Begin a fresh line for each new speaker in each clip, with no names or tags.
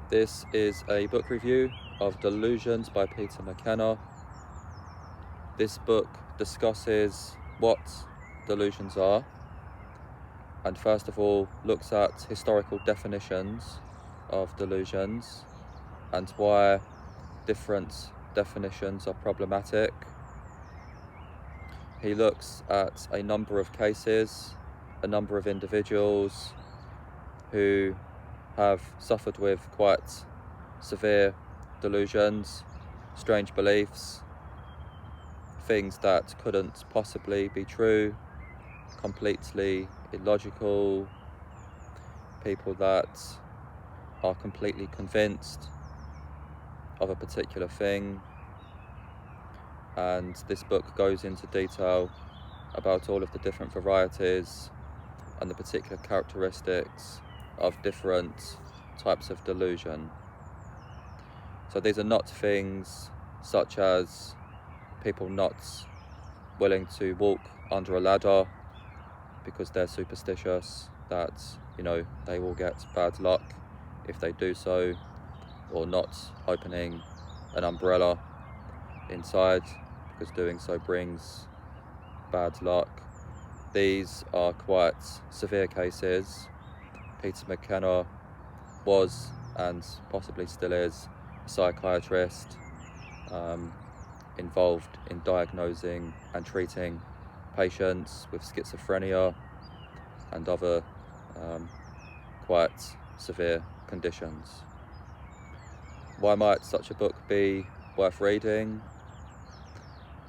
This is a book review of Delusions by Peter McKenna. This book discusses what delusions are, and first of all looks at historical definitions of delusions and why different definitions are problematic. He looks at a number of cases, a number of individuals who have suffered with quite severe delusions, strange beliefs, things that couldn't possibly be true, completely illogical, people that are completely convinced of a particular thing. And this book goes into detail about all of the different varieties and the particular characteristics of different types of delusion. So these are not things such as people not willing to walk under a ladder because they're superstitious that, they will get bad luck if they do so, or not opening an umbrella inside because doing so brings bad luck. These are quite severe cases. Peter McKenna was, and possibly still is, a psychiatrist involved in diagnosing and treating patients with schizophrenia and other quite severe conditions. Why might such a book be worth reading?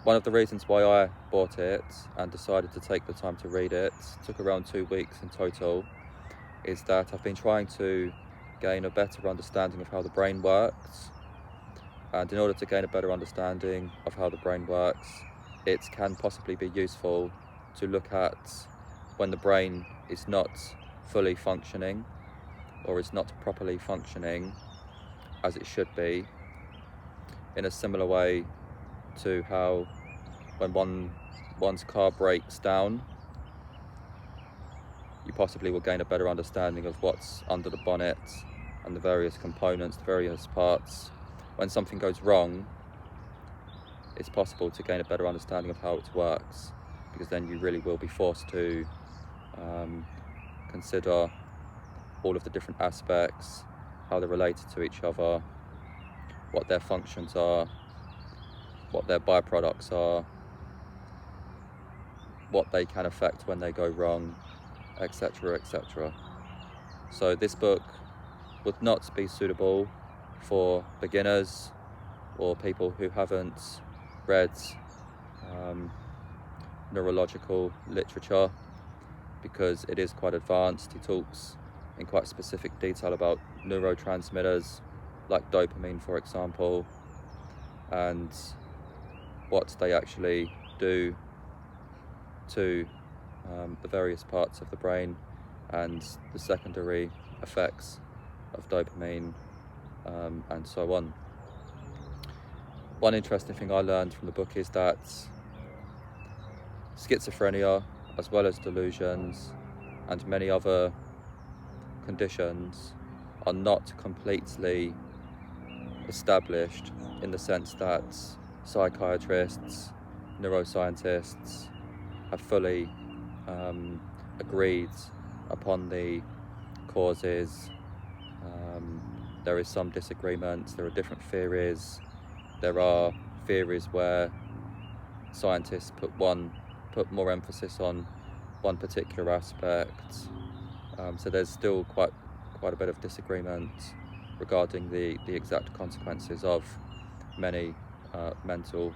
One of the reasons why I bought it and decided to take the time to read it, took around 2 weeks in total, is that I've been trying to gain a better understanding of how the brain works. And in order to gain a better understanding of how the brain works, it can possibly be useful to look at when the brain is not fully functioning or is not properly functioning as it should be, in a similar way to how when one's car breaks down, you possibly will gain a better understanding of what's under the bonnet and the various components, the various parts. When something goes wrong, it's possible to gain a better understanding of how it works, because then you really will be forced to consider all of the different aspects, how they're related to each other, what their functions are, what their byproducts are, what they can affect when they go wrong, etc., etc. So this book would not be suitable for beginners or people who haven't read neurological literature, because it is quite advanced. He talks in quite specific detail about neurotransmitters like dopamine, for example, and what they actually do to the various parts of the brain and the secondary effects of dopamine, and so on. One interesting thing I learned from the book is that schizophrenia, as well as delusions and many other conditions, are not completely established, in the sense that psychiatrists, neuroscientists have fully agreed upon the causes. There is some disagreement, there are different theories. There are theories where scientists put more emphasis on one particular aspect. So there's still quite a bit of disagreement regarding the exact consequences of many mental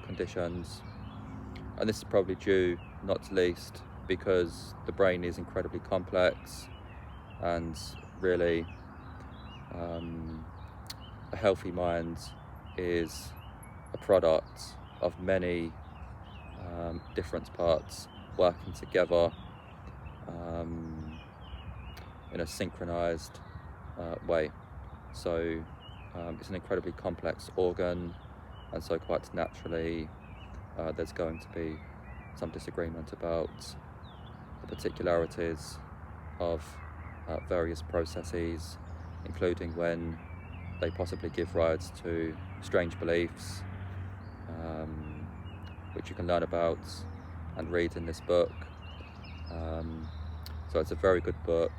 conditions. And this is probably due, not least, because the brain is incredibly complex, and really a healthy mind is a product of many different parts working together in a synchronized way. So it's an incredibly complex organ, and so quite naturally there's going to be some disagreement about the particularities of various processes including when they possibly give rise to strange beliefs, which you can learn about and read in this book. So it's a very good book,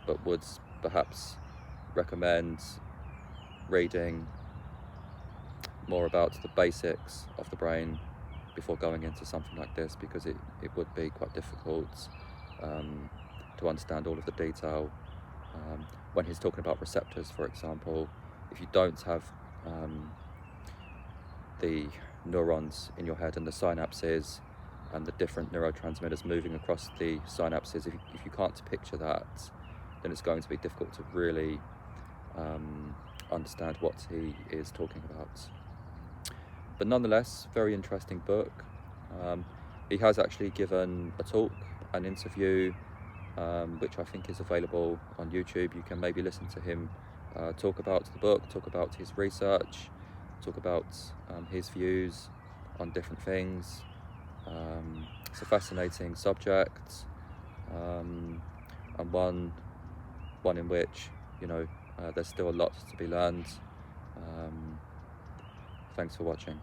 but would perhaps recommend reading more about the basics of the brain before going into something like this, because it would be quite difficult to understand all of the detail. When he's talking about receptors, for example, if you don't have the neurons in your head and the synapses and the different neurotransmitters moving across the synapses, if you can't picture that, then it's going to be difficult to really understand what he is talking about. But nonetheless, very interesting book. He has actually given a talk, an interview, which I think is available on YouTube. You can maybe listen to him talk about the book, talk about his research, talk about his views on different things. It's a fascinating subject, and one in which, there's still a lot to be learned. Thanks for watching.